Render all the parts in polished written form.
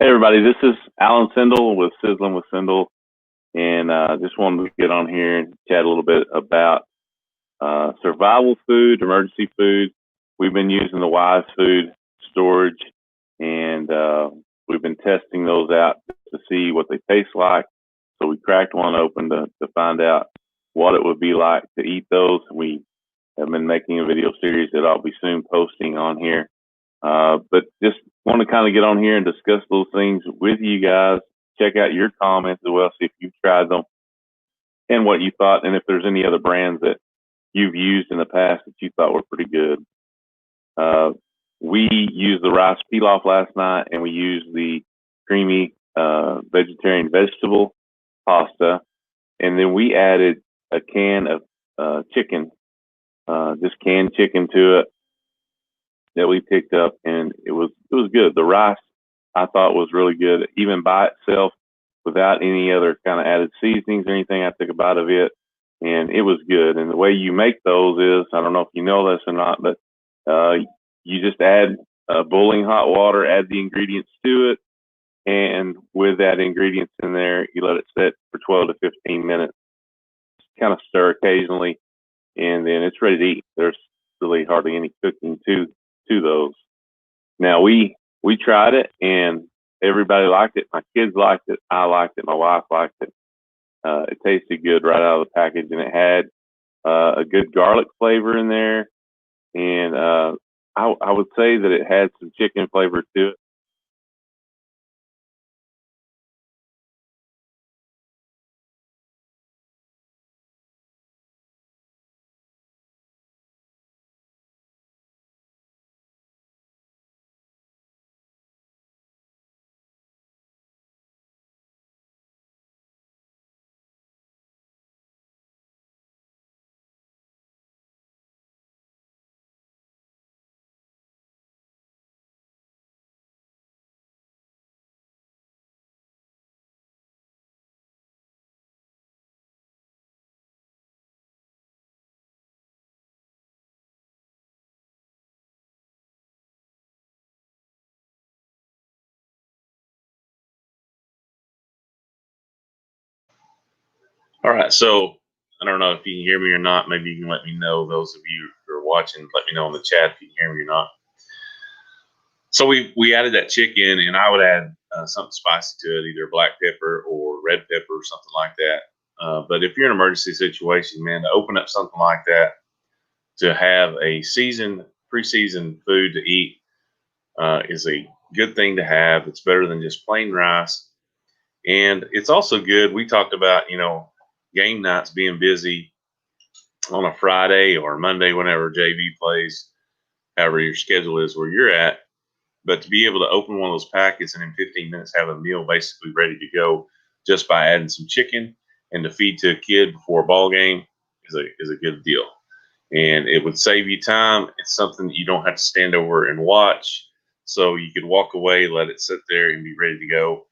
Hey everybody, this is Alan Cindle with Sizzling with Cindle, and just wanted to get on here and chat a little bit about survival food, emergency food. We've been using the Wise Food storage, and we've been testing those out to see what they taste like. So we cracked one open to find out what it would be like to eat those. We have been making a video series that I'll be soon posting on here. But just want to kind of get on here and discuss those things with you guys. Check out your comments as well, see if you've tried them and what you thought, and if there's any other brands that you've used in the past that you thought were pretty good. We used the rice pilaf last night, and we used the creamy vegetarian vegetable pasta, and then we added a can of chicken, just canned chicken to it that we picked up, and it was good. The rice I thought was really good, even by itself, without any other kind of added seasonings or anything. I took a bite of it, and it was good. And the way you make those is, I don't know if you know this or not, but you just add boiling hot water, add the ingredients to it, and with that ingredients in there, you let it sit for 12 to 15 minutes. Kind of stir occasionally, and then it's ready to eat. There's really hardly any cooking to those. Now we tried it, and everybody liked it. My kids liked it. I liked it. My wife liked it. It tasted good right out of the package, and it had a good garlic flavor in there. And I would say that it had some chicken flavor to it. All right, so I don't know if you can hear me or not. Maybe you can let me know. Those of you who are watching, let me know in the chat if you can hear me or not. So we added that chicken, and I would add something spicy to it, either black pepper or red pepper or something like that. But if you're in an emergency situation, man, to open up something like that, to have a pre-seasoned food to eat is a good thing to have. It's better than just plain rice, and it's also good. We talked about game nights being busy on a Friday or Monday whenever JV plays, however your schedule is where you're at. But to be able to open one of those packets and in 15 minutes have a meal basically ready to go just by adding some chicken and to feed to a kid before a ball game is a good deal. And it would save you time. It's something that you don't have to stand over and watch. So you could walk away, let it sit there and be ready to go,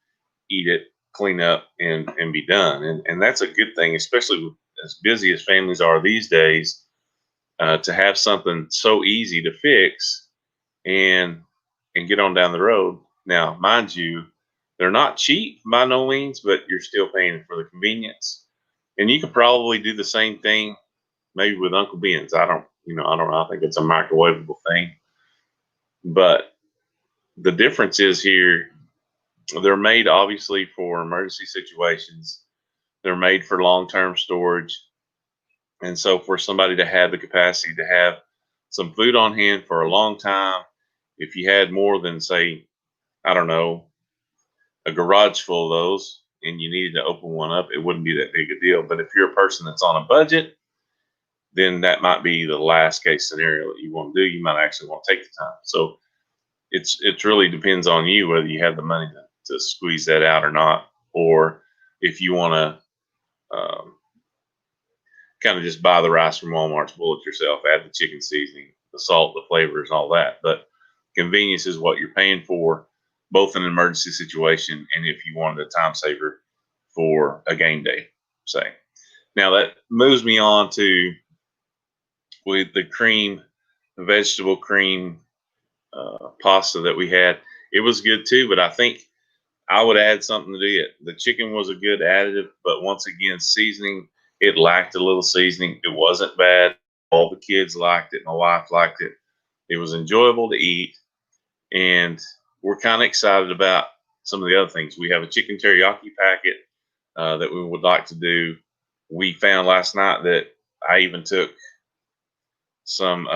eat it, clean up, and be done. And that's a good thing, especially with as busy as families are these days, to have something so easy to fix and get on down the road. Now, mind you, they're not cheap by no means, but you're still paying for the convenience. And you could probably do the same thing maybe with Uncle Ben's. I don't know. I think it's a microwavable thing. But the difference is here, they're made obviously for emergency situations. They're made for long-term storage. And so for somebody to have the capacity to have some food on hand for a long time, if you had more than, say, I don't know, a garage full of those and you needed to open one up, it wouldn't be that big a deal. But if you're a person that's on a budget, then that might be the last case scenario that you want to do. You might actually want to take the time. So it really depends on you whether you have the money to squeeze that out or not, or if you want to kind of just buy the rice from Walmart, spoil it yourself, add the chicken seasoning, the salt, the flavors, and all that. But convenience is what you're paying for, both in an emergency situation and if you wanted a time saver for a game day, say. Now that moves me on to with the vegetable cream pasta that we had. It was good too, but I think I would add something to it. The chicken was a good additive, but once again, seasoning, it lacked a little seasoning. It wasn't bad. All the kids liked it. My wife liked it. It was enjoyable to eat. And we're kind of excited about some of the other things. We have a chicken teriyaki packet that we would like to do. We found last night that I even took some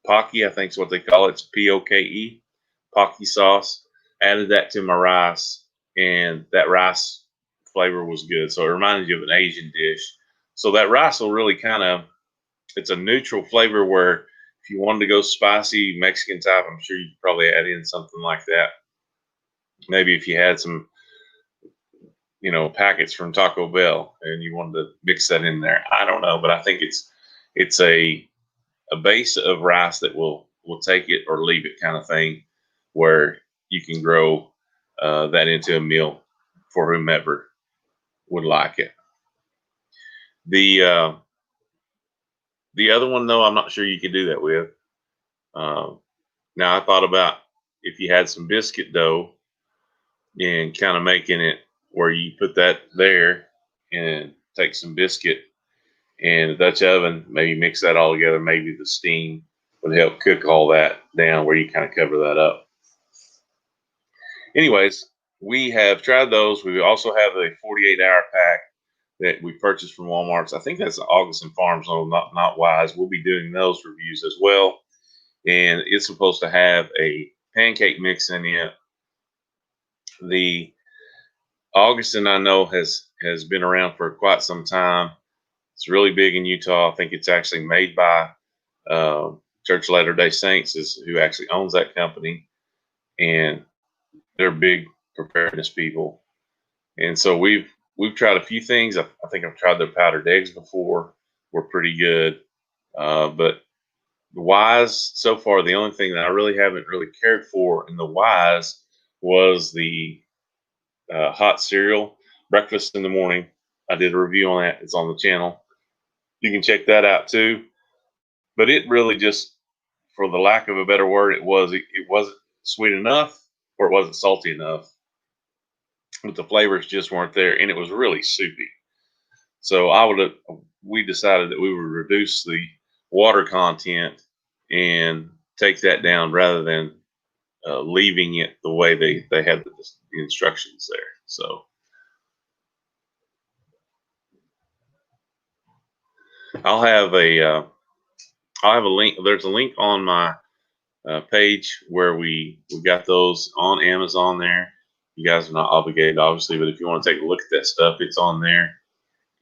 Pocky, I think is what they call it. It's Poke, Pocky sauce. Added that to my rice, and that rice flavor was good. So it reminded you of an Asian dish. So that rice will really kind of, it's a neutral flavor where if you wanted to go spicy Mexican type, I'm sure you could probably add in something like that. Maybe if you had some, packets from Taco Bell and you wanted to mix that in there. I don't know, but I think it's a base of rice that will take it or leave it kind of thing, where you can grow that into a meal for whomever would like it. The other one though, I'm not sure you could do that with. Now I thought about if you had some biscuit dough and kind of making it where you put that there and take some biscuit and a Dutch oven, maybe mix that all together. Maybe the steam would help cook all that down where you kind of cover that up. Anyways, we have tried those. We also have a 48-hour pack that we purchased from Walmart. I think that's August and Farms, no, not Wise. We'll be doing those reviews as well. And it's supposed to have a pancake mix in it. The Augustin, I know, has been around for quite some time. It's really big in Utah. I think it's actually made by Church of Latter-day Saints, who actually owns that company, and they're big preparedness people. And so we've tried a few things. I think I've tried their powdered eggs before. We're pretty good, but the Wise so far, the only thing that I really haven't really cared for in the Wise was the hot cereal breakfast in the morning. I did a review on that. It's on the channel. You can check that out too. But it really just, for the lack of a better word, it wasn't sweet enough or it wasn't salty enough. But the flavors just weren't there, and it was really soupy. So we decided that we would reduce the water content and take that down rather than leaving it the way they had the instructions there. So I'll have a link. There's a link on my page where we got those on Amazon there. You guys are not obligated, obviously, but if you want to take a look at that stuff, it's on there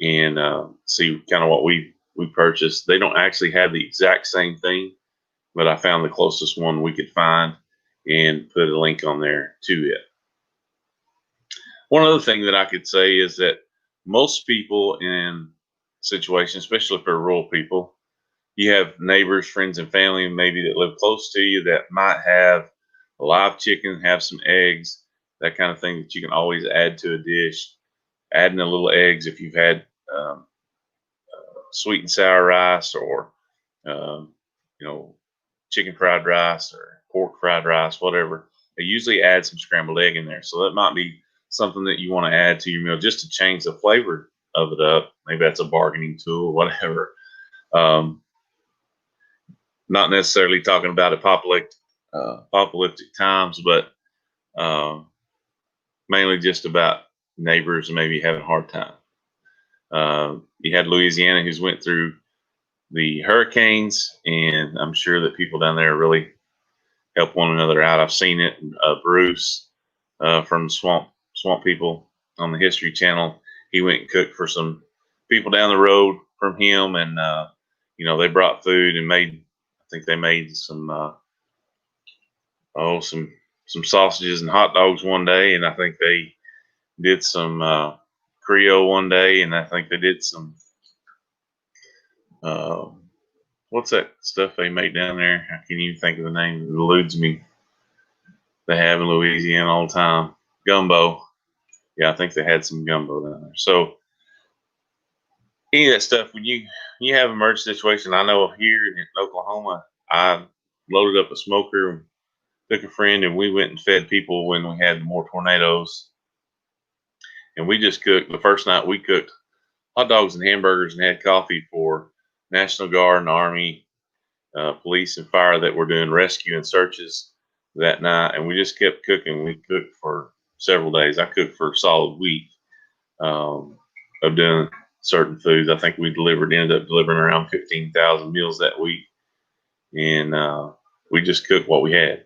and see kind of what we purchased. They don't actually have the exact same thing, but I found the closest one we could find and put a link on there to it. One other thing that I could say is that most people in situations, especially for rural people, you have neighbors, friends, and family maybe that live close to you that might have a live chicken, have some eggs, that kind of thing that you can always add to a dish. Adding a little eggs if you've had sweet and sour rice or chicken fried rice or pork fried rice, whatever. They usually add some scrambled egg in there. So that might be something that you want to add to your meal just to change the flavor of it up. Maybe that's a bargaining tool, whatever. Not necessarily talking about apocalyptic times, but mainly just about neighbors maybe having a hard time. You had Louisiana who's went through the hurricanes, and I'm sure that people down there really help one another out. I've seen it. Bruce from Swamp People on the History Channel, he went and cooked for some people down the road from him, and they brought food and I think they made some sausages and hot dogs one day, and I think they did some Creole one day, and I think they did some what's that stuff they make down there? I can't even think of the name. It eludes me. They have in Louisiana all the time. Gumbo. Yeah, I think they had some gumbo down there. So any of that stuff, when you have an emergency situation, I know here in Oklahoma, I loaded up a smoker took a friend, and we went and fed people when we had more tornadoes. And we just cooked. The first night we cooked hot dogs and hamburgers and had coffee for National Guard and Army, police and fire that were doing rescue and searches that night. And we just kept cooking. We cooked for several days. I cooked for a solid week of doing certain foods. I think we ended up delivering around 15,000 meals that week. And we just cooked what we had.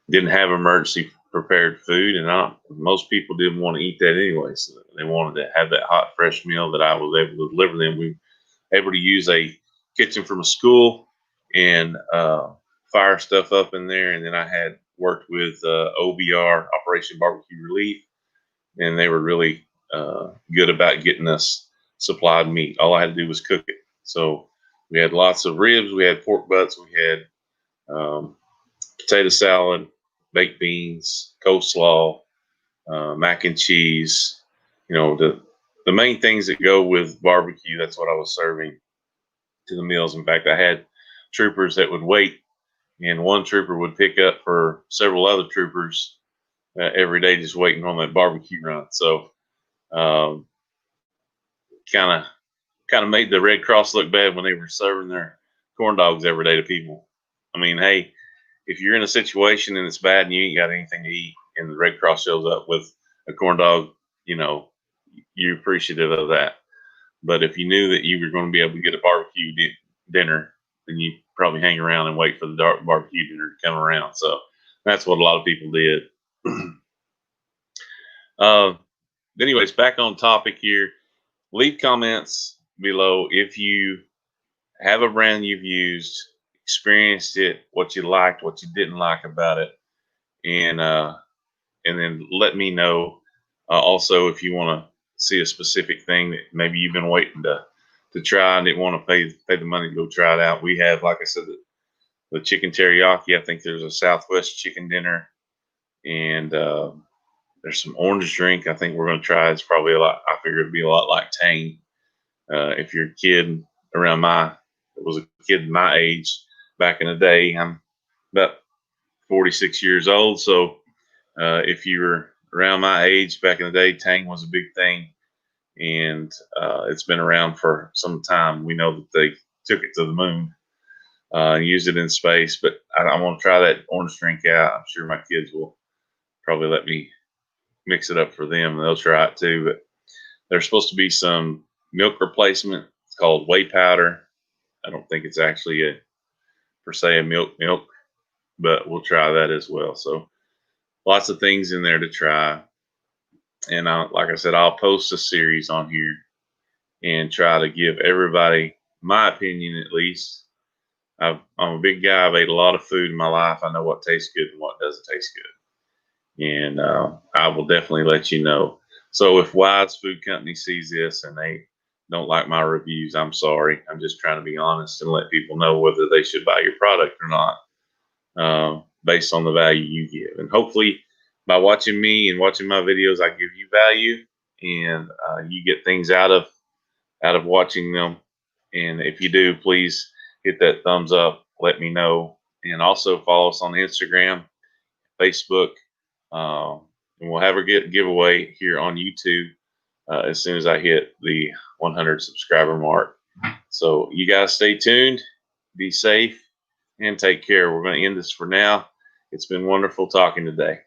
Didn't have emergency prepared food, and most people didn't want to eat that anyway. So they wanted to have that hot, fresh meal that I was able to deliver them. We were able to use a kitchen from a school and fire stuff up in there. And then I had worked with OBR, Operation Barbecue Relief, and they were really good about getting us supplied meat. All I had to do was cook it. So we had lots of ribs, we had pork butts, we had potato salad, baked beans, coleslaw, mac and cheese. You know, the main things that go with barbecue. That's what I was serving to the meals. In fact, I had troopers that would wait, and one trooper would pick up for several other troopers every day, just waiting on that barbecue run. So, kind of made the Red Cross look bad when they were serving their corn dogs every day to people. I mean, hey, if you're in a situation and it's bad and you ain't got anything to eat, and the Red Cross shows up with a corn dog, you know, you're appreciative of that. But if you knew that you were going to be able to get a barbecue dinner, then you probably hang around and wait for the barbecue dinner to come around. So that's what a lot of people did. Anyways, back on topic here. Leave comments below if you have a brand you've used, experienced it, what you liked, what you didn't like about it, and then let me know. Also, if you want to see a specific thing that maybe you've been waiting to try and didn't want to pay the money to go try it out. We have, like I said, the chicken teriyaki. I think there's a Southwest chicken dinner, and there's some orange drink I think we're going to try. It's probably I figure it'd be a lot like Tang. If you're a kid was a kid my age back in the day. I'm about 46 years old, so if you were around my age back in the day, Tang was a big thing, and it's been around for some time. We know that they took it to the moon, used it in space, but I want to try that orange drink out. I'm sure my kids will probably let me mix it up for them, and they'll try it too. But there's supposed to be some milk replacement. It's called whey powder. I don't think it's actually per se a milk, but we'll try that as well. So lots of things in there to try. And like I said, I'll post a series on here and try to give everybody my opinion at least. I'm a big guy. I've ate a lot of food in my life. I know what tastes good and what doesn't taste good. And I will definitely let you know. So if Wise Food Company sees this and they don't like my reviews, I'm sorry. I'm just trying to be honest and let people know whether they should buy your product or not, based on the value you give. And hopefully by watching me and watching my videos, I give you value, and you get things out of watching them. And if you do, please hit that thumbs up, let me know, and also follow us on Instagram, Facebook, and we'll have a giveaway here on YouTube as soon as I hit the 100 subscriber mark. So you guys stay tuned, be safe, and take care. We're going to end this for now. It's been wonderful talking today.